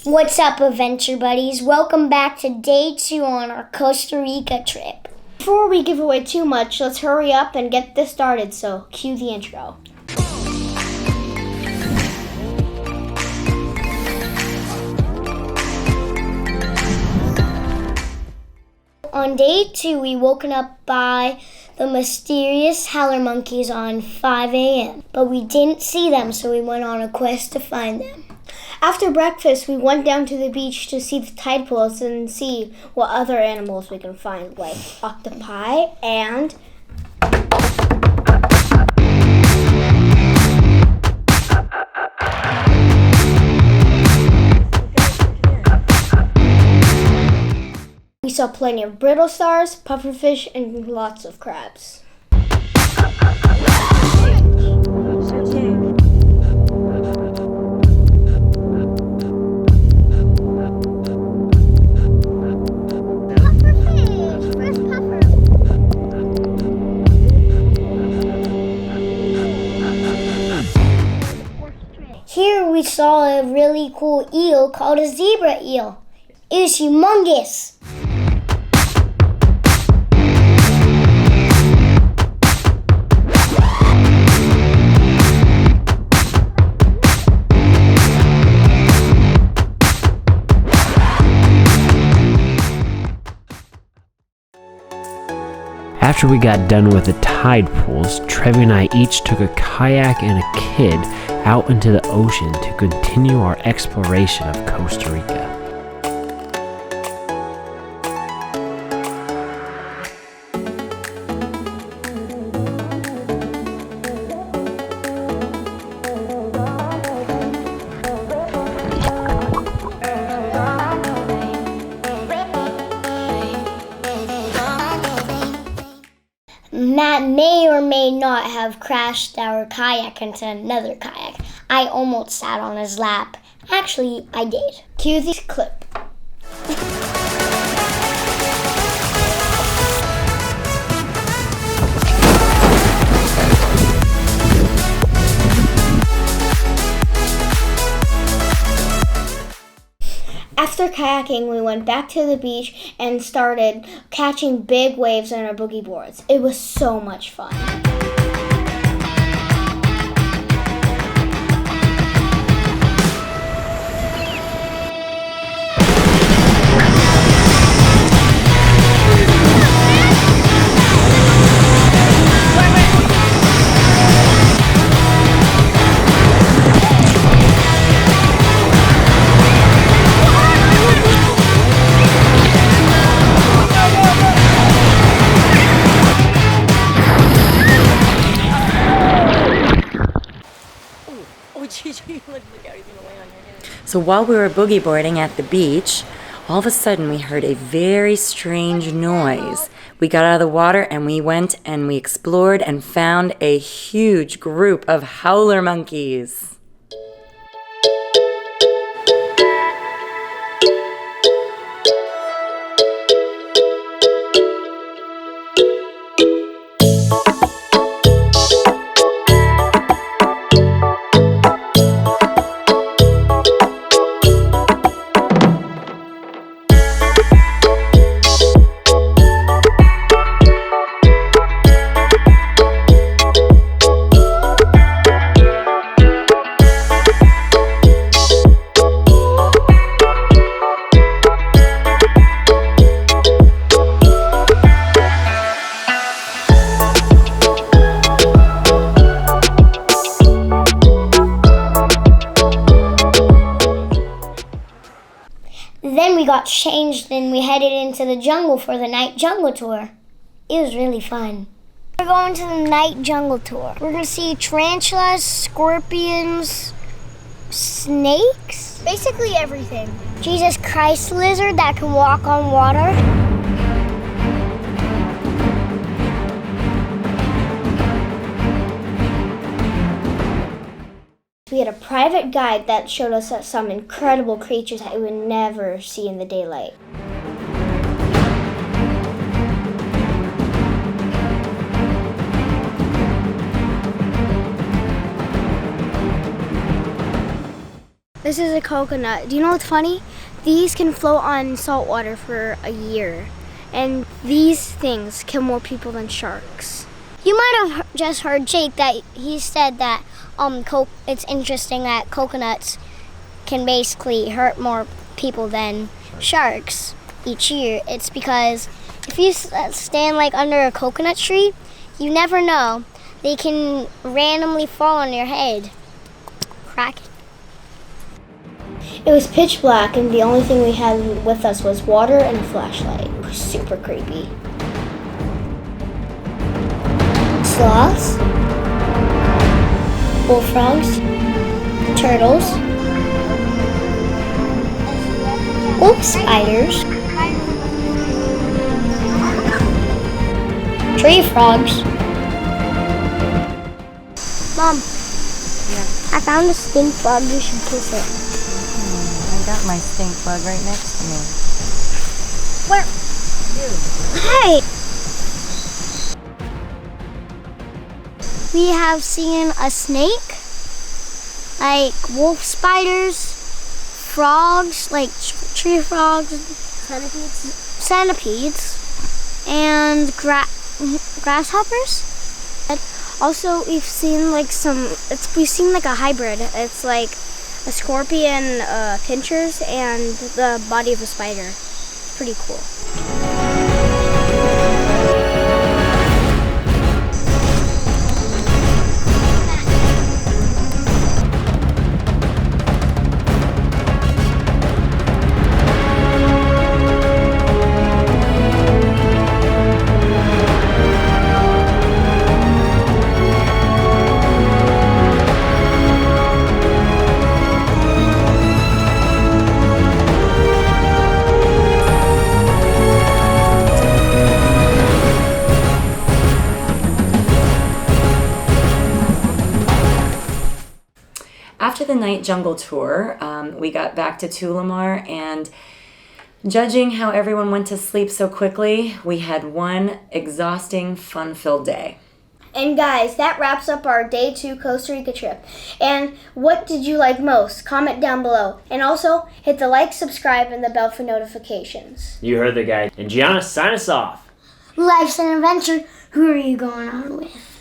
What's up, adventure buddies? Welcome back to day 2 on our Costa Rica trip. Before we give away too much, let's hurry up and get this started, so cue the intro. On day 2, we woken up by the mysterious howler monkeys on 5 a.m. But we didn't see them, so we went on a quest to find them. After breakfast, we went down to the beach to see the tide pools and see what other animals we can find, like octopi and... We saw plenty of brittle stars, pufferfish, and lots of crabs. Here we saw a really cool eel called a zebra eel. It was humongous. After we got done with the tide pools, Trevi and I each took a kayak and a kid out into the ocean to continue our exploration of Costa Rica. Matt may or may not have crashed our kayak into another kayak. I almost sat on his lap. Actually, I did. Cue the clip. After kayaking, we went back to the beach and started catching big waves on our boogie boards. It was so much fun. So while we were boogie boarding at the beach, all of a sudden we heard a very strange noise. We got out of the water and we went and we explored and found a huge group of howler monkeys. Then we got changed and we headed into the jungle for the night jungle tour. It was really fun. We're going to the night jungle tour. We're going to see tarantulas, scorpions, snakes. Basically everything. Jesus Christ lizard that can walk on water. We had a private guide that showed us some incredible creatures that we would never see in the daylight. This is a coconut. Do you know what's funny? These can float on salt water for a year. And these things kill more people than sharks. You might have just heard Jake that he said that it's interesting that coconuts can basically hurt more people than sharks each year. It's because if you stand like under a coconut tree, you never know. They can randomly fall on your head. Crack it. It was pitch black, and the only thing we had with us was water and a flashlight. It was super creepy. Sloths, bullfrogs, turtles, wolf spiders, tree frogs. Mom, I found a stink bug. You should kiss it. I got my stink bug right next to me. Where? Hey! We have seen a snake, like wolf spiders, frogs, like tree frogs, centipedes, and grasshoppers. Also, we've seen like a hybrid. It's like a scorpion pinchers and the body of a spider. It's pretty cool. After the night jungle tour, we got back to Tulemar, and judging how everyone went to sleep so quickly, we had one exhausting, fun-filled day. And guys, that wraps up our day 2 Costa Rica trip. And what did you like most? Comment down below. And also, hit the like, subscribe, and the bell for notifications. You heard the guy. And Gianna, sign us off. Life's an adventure. Who are you going on with?